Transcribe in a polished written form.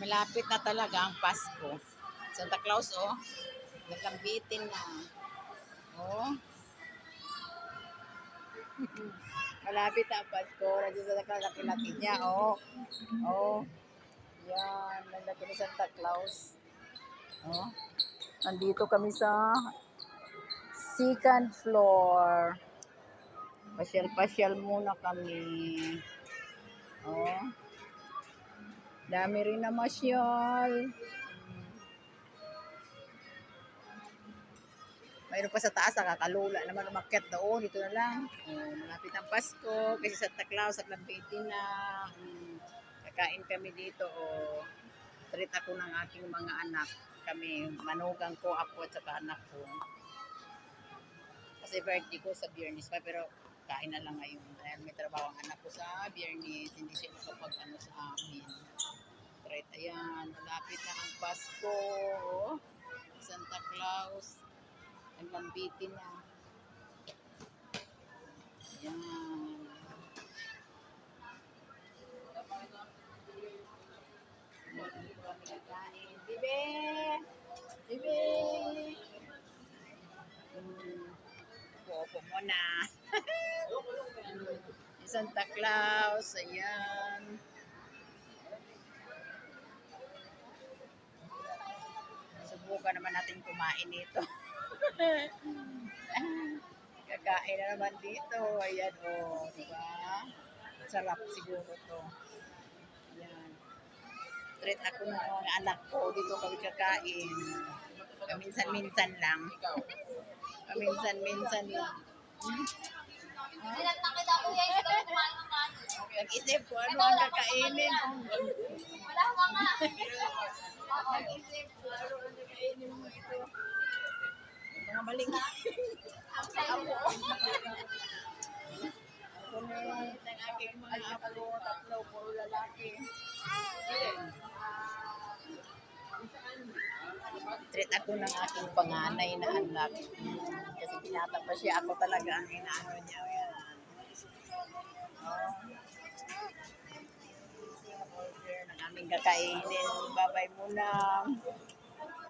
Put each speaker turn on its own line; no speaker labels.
Malapit na talaga ang Pasko. Santa Claus, oh. Naglambitin na. Oh. Malapit na ang Pasko. Nandiyo sa laki-laki niya, oh. Oh. Yan. Nandito ni Santa Claus. Oh. Nandito kami sa second floor. Pasyal-pasyal muna kami. Oh. Dami rin na masyal. Mayroon pa sa taas, nakakalula naman umakyat doon. Dito na lang. Oh, malapit ang Pasko. Kasi Santa Claus, naglambitin na. Kakain kami dito. Oh. Treat ako ng aking mga anak. Kami, manugang ko, ako at saka anak ko. Kasi birthday ko sa Biyernes pa, pero kain na lang ngayon. Dahil may trabaho ang anak ko sa Biyernes, hindi siya nakapag-ano sa amin. Treat, ayan, malapit na ang Pasko. Oh. Santa Claus. Ang lambitin na. Ayan. Bibe! Bibe! Opo muna. Santa Claus. Ayan. Subukan naman natin kumain ito. Kakain na naman dito. Ayan, oh. Diba? Sarap siguro to. Ayan. Treat ako ng mga anak ko. Dito kami kakain. Minsan-minsan lang. Minsan-minsan lang. Nag-isip ko ano ang kakainin.
Wala ka nga.
Nag-isip ko ano ang kakainin mo ito. Mga maling. Ako na ang aking mga apo, tatlo, puro lalaki. Treat ako ng aking panganay na anak. Kasi binata pa siya, ako talaga ang inaano niya. Yan. Oh. Order ng aming kakainin. Bye-bye muna.